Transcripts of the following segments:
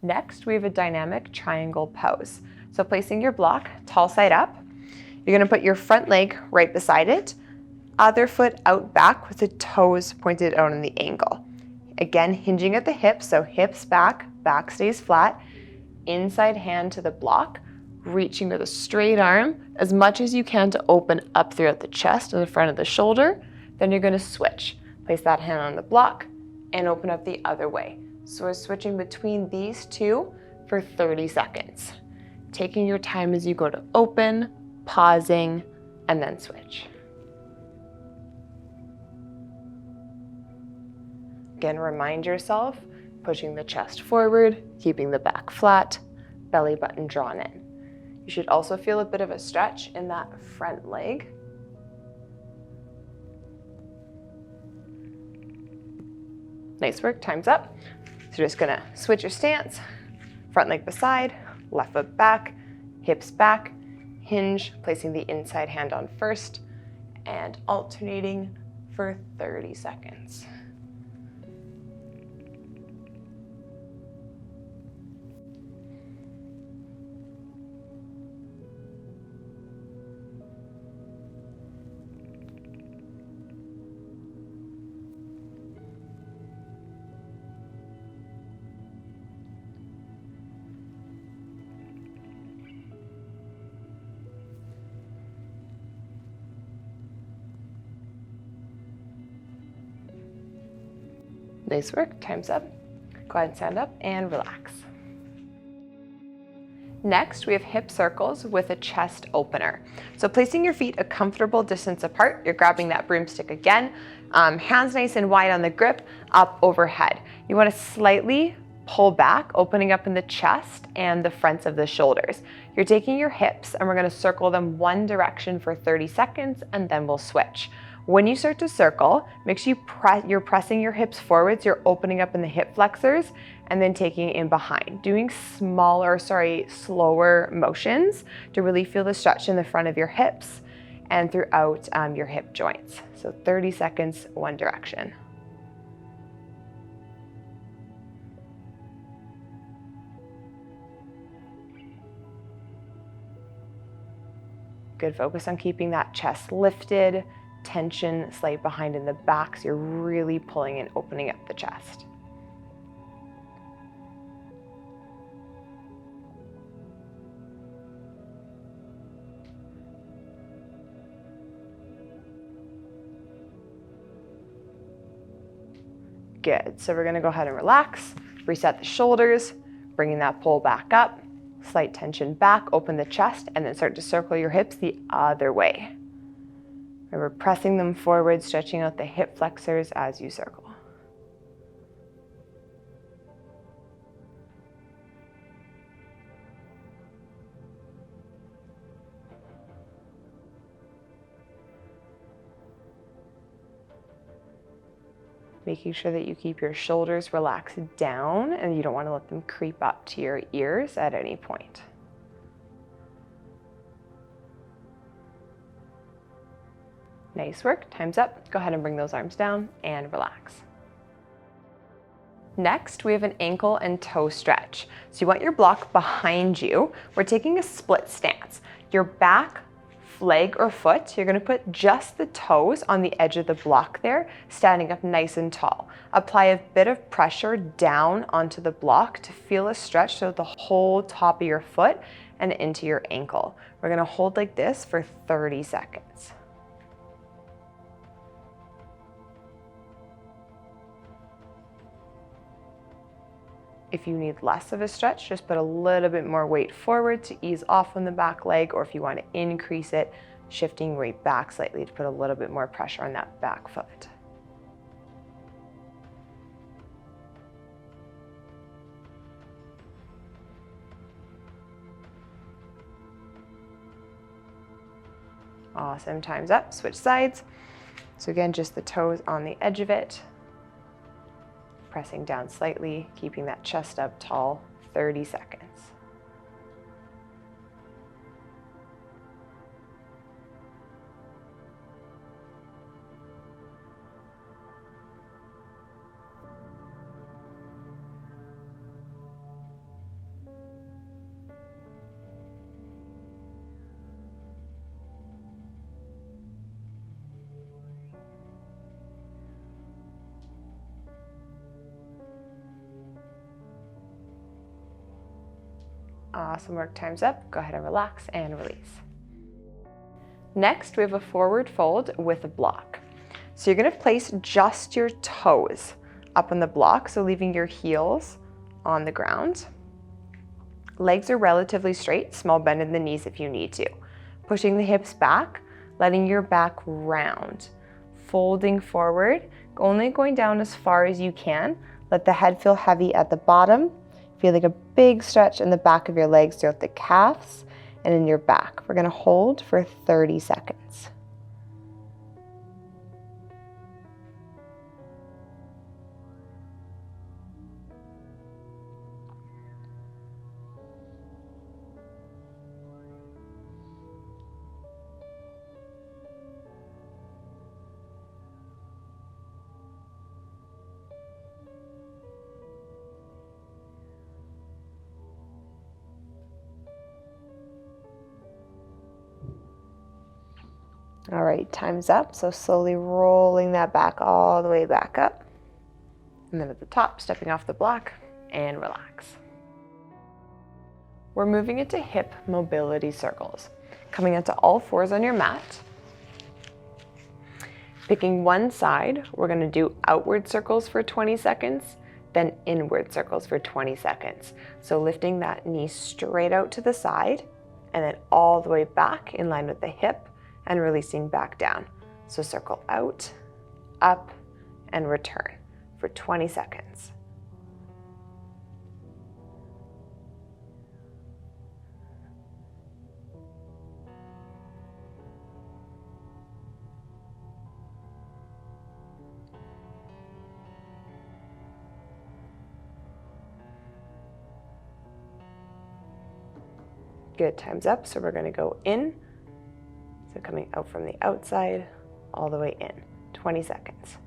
Next, we have a dynamic triangle pose. So placing your block tall side up, you're going to put your front leg right beside it, other foot out back with the toes pointed out in the angle. Again, hinging at the hips, so hips back, back stays flat, inside hand to the block, reaching with a straight arm as much as you can to open up throughout the chest and the front of the shoulder. Then you're going to switch. Place that hand on the block and open up the other way. So we're switching between these two for 30 seconds. Taking your time as you go to open, pausing, and then switch. Again, remind yourself, pushing the chest forward, keeping the back flat, belly button drawn in. You should also feel a bit of a stretch in that front leg. Nice work, time's up. So you're just gonna switch your stance, front leg beside, left foot back, hips back, hinge, placing the inside hand on first, and alternating for 30 seconds. Nice work, time's up. Go ahead and stand up and relax. Next, we have hip circles with a chest opener. So placing your feet a comfortable distance apart, you're grabbing that broomstick again, hands nice and wide on the grip, up overhead. You want to slightly pull back, opening up in the chest and the fronts of the shoulders. You're taking your hips and we're going to circle them one direction for 30 seconds and then we'll switch. When you start to circle, make sure you're pressing your hips forwards, you're opening up in the hip flexors and then taking it in behind. Doing slower motions to really feel the stretch in the front of your hips and throughout your hip joints. So 30 seconds, one direction. Good, focus on keeping that chest lifted, tension slight behind in the back, so you're really pulling and opening up the chest. Good, so we're gonna go ahead and relax, reset the shoulders, bringing that pull back up, slight tension back, open the chest, and then start to circle your hips the other way. Remember, pressing them forward, stretching out the hip flexors as you circle. Making sure that you keep your shoulders relaxed down and you don't want to let them creep up to your ears at any point. Nice work, time's up. Go ahead and bring those arms down and relax. Next, we have an ankle and toe stretch. So you want your block behind you. We're taking a split stance. Your back leg or foot, you're gonna put just the toes on the edge of the block there, standing up nice and tall. Apply a bit of pressure down onto the block to feel a stretch so the whole top of your foot and into your ankle. We're gonna hold like this for 30 seconds. If you need less of a stretch, just put a little bit more weight forward to ease off on the back leg, or if you want to increase it, shifting weight back slightly to put a little bit more pressure on that back foot. Awesome, time's up, switch sides. So again, just the toes on the edge of it. Pressing down slightly, keeping that chest up tall, 30 seconds. Awesome work, time's up. Go ahead and relax and release. Next, we have a forward fold with a block. So you're gonna place just your toes up on the block, so leaving your heels on the ground. Legs are relatively straight, small bend in the knees if you need to. Pushing the hips back, letting your back round. Folding forward, only going down as far as you can. Let the head feel heavy at the bottom. Feel like a big stretch in the back of your legs throughout the calves and in your back. We're gonna hold for 30 seconds. All right, time's up. So slowly rolling that back all the way back up. And then at the top, stepping off the block and relax. We're moving into hip mobility circles. Coming into all fours on your mat. Picking one side, we're gonna do outward circles for 20 seconds, then inward circles for 20 seconds. So lifting that knee straight out to the side and then all the way back in line with the hip and releasing back down. So circle out, up, and return for 20 seconds. Good, time's up. So we're gonna go in. So coming out from the outside, all the way in, 20 seconds.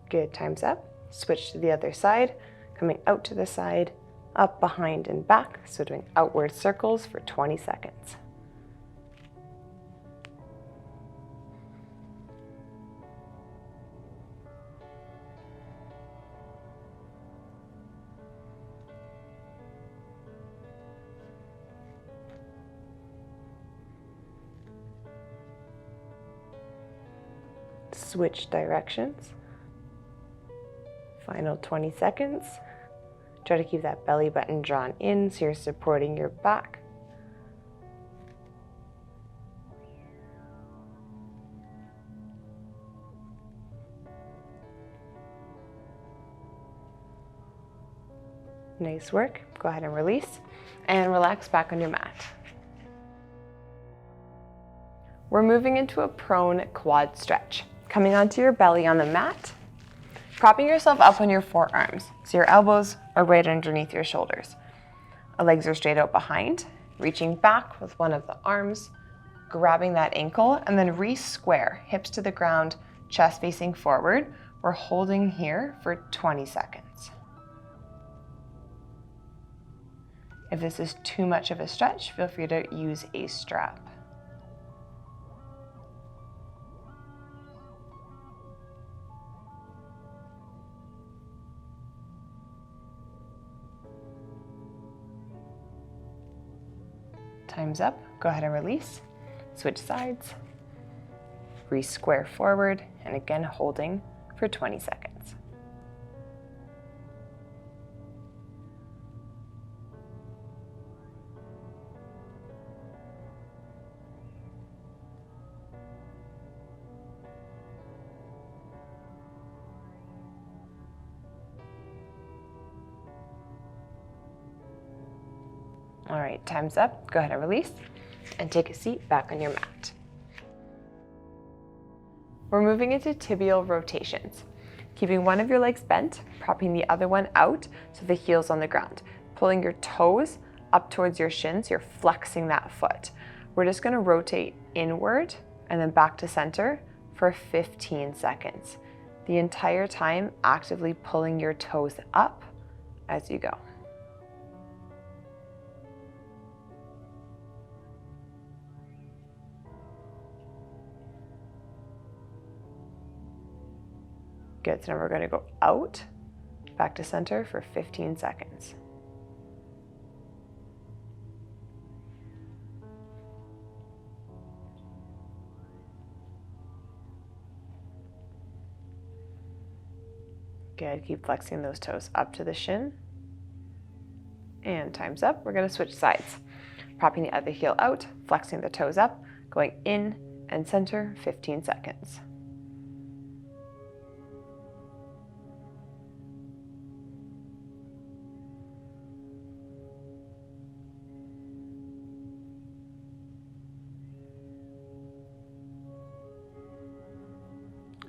Good, time's up. Switch to the other side, coming out to the side, up, behind, and back. So doing outward circles for 20 seconds. Switch directions. Final 20 seconds. Try to keep that belly button drawn in so you're supporting your back. Nice work. Go ahead and release and relax back on your mat. We're moving into a prone quad stretch. Coming onto your belly on the mat, propping yourself up on your forearms so your elbows are right underneath your shoulders. Legs are straight out behind, reaching back with one of the arms, grabbing that ankle, and then re-square, hips to the ground, chest facing forward. We're holding here for 20 seconds. If this is too much of a stretch, feel free to use a strap. Time's up. Go ahead and release. Switch sides. Re-square forward, and again holding for 20 seconds. All right, time's up. Go ahead and release and take a seat back on your mat. We're moving into tibial rotations. Keeping one of your legs bent, propping the other one out so the heel's on the ground. Pulling your toes up towards your shins, you're flexing that foot. We're just gonna rotate inward and then back to center for 15 seconds. The entire time actively pulling your toes up as you go. Good, so now we're gonna go out, back to center for 15 seconds. Good, keep flexing those toes up to the shin. And time's up, we're gonna switch sides. Propping the other heel out, flexing the toes up, going in and center, 15 seconds.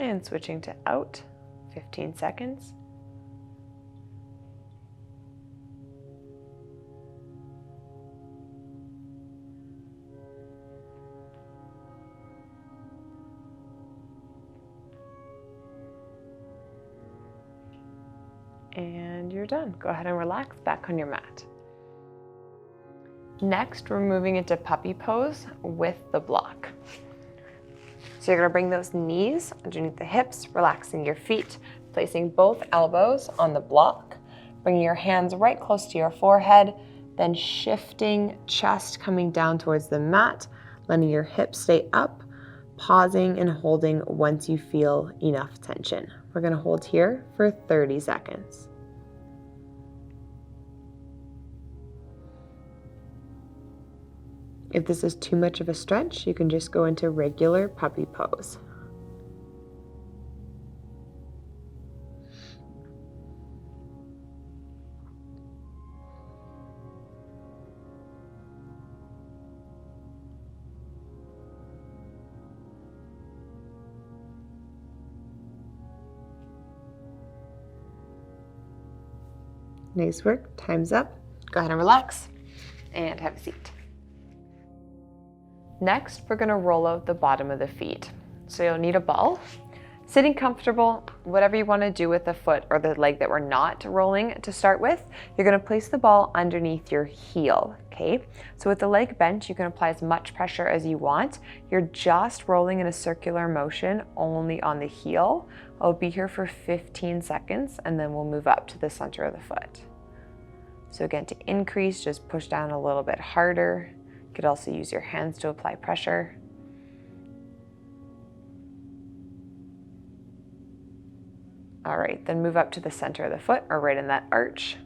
And switching to out, 15 seconds. And you're done. Go ahead and relax back on your mat. Next, we're moving into puppy pose with the block. So you're gonna bring those knees underneath the hips, relaxing your feet, placing both elbows on the block, bringing your hands right close to your forehead, then shifting chest coming down towards the mat, letting your hips stay up, pausing and holding once you feel enough tension. We're gonna hold here for 30 seconds. If this is too much of a stretch, you can just go into regular puppy pose. Nice work, time's up. Go ahead and relax and have a seat. Next, we're gonna roll out the bottom of the feet. So you'll need a ball. Sitting comfortable, whatever you wanna do with the foot or the leg that we're not rolling to start with, you're gonna place the ball underneath your heel, okay? So with the leg bent, you can apply as much pressure as you want. You're just rolling in a circular motion only on the heel. I'll be here for 15 seconds and then we'll move up to the center of the foot. So again, to increase, just push down a little bit harder. You could also use your hands to apply pressure. All right, then move up to the center of the foot or right in that arch.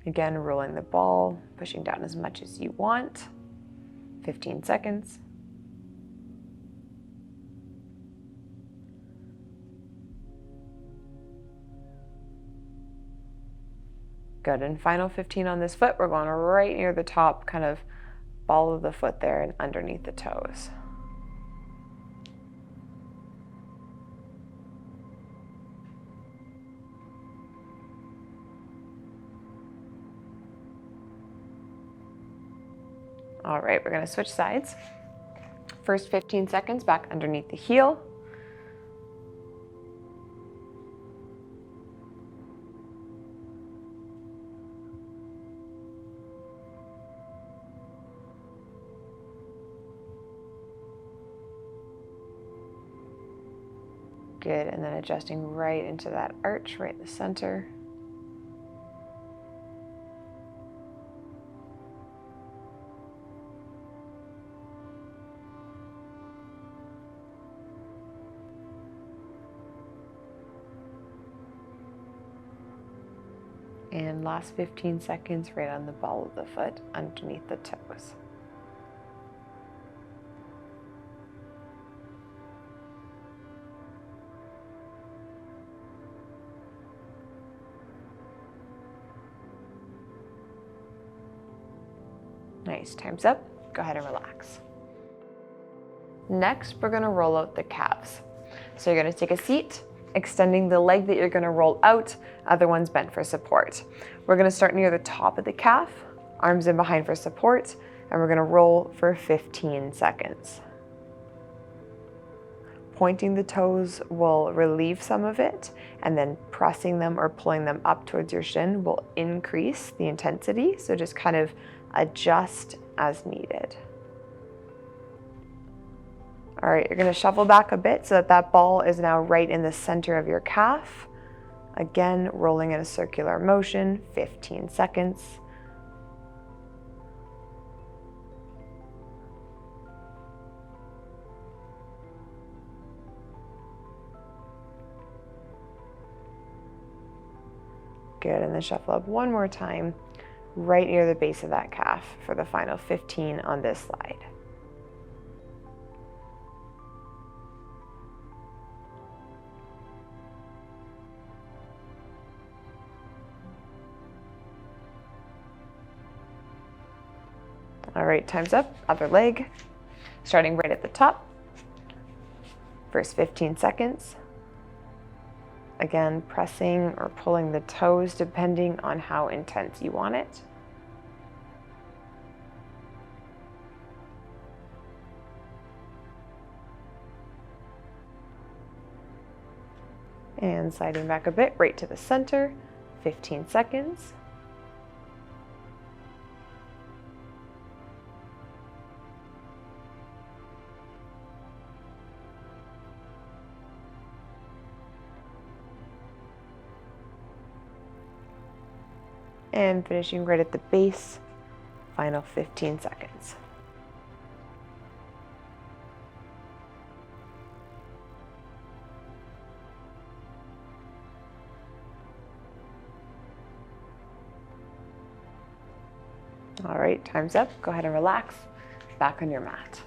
Again, rolling the ball, pushing down as much as you want. 15 seconds. Good, and final 15 on this foot. We're going right near the top, kind of ball of the foot there and underneath the toes. All right, we're gonna switch sides. First 15 seconds back underneath the heel. Good, and then adjusting right into that arch, right in the center. And last 15 seconds right on the ball of the foot underneath the toes. Nice, time's up. Go ahead and relax. Next, we're gonna roll out the calves. So you're gonna take a seat, extending the leg that you're gonna roll out, other one's bent for support. We're gonna start near the top of the calf, arms in behind for support, and we're gonna roll for 15 seconds. Pointing the toes will relieve some of it, and then pressing them or pulling them up towards your shin will increase the intensity. So just kind of adjust as needed. All right, you're gonna shuffle back a bit so that that ball is now right in the center of your calf. Again, rolling in a circular motion, 15 seconds. Good, and then shuffle up one more time, right near the base of that calf for the final 15 on this slide. All right, time's up. Other leg, starting right at the top. First 15 seconds. Again, pressing or pulling the toes depending on how intense you want it. And sliding back a bit, right to the center, 15 seconds. And finishing right at the base, final 15 seconds. All right, time's up. Go ahead and relax. Back on your mat.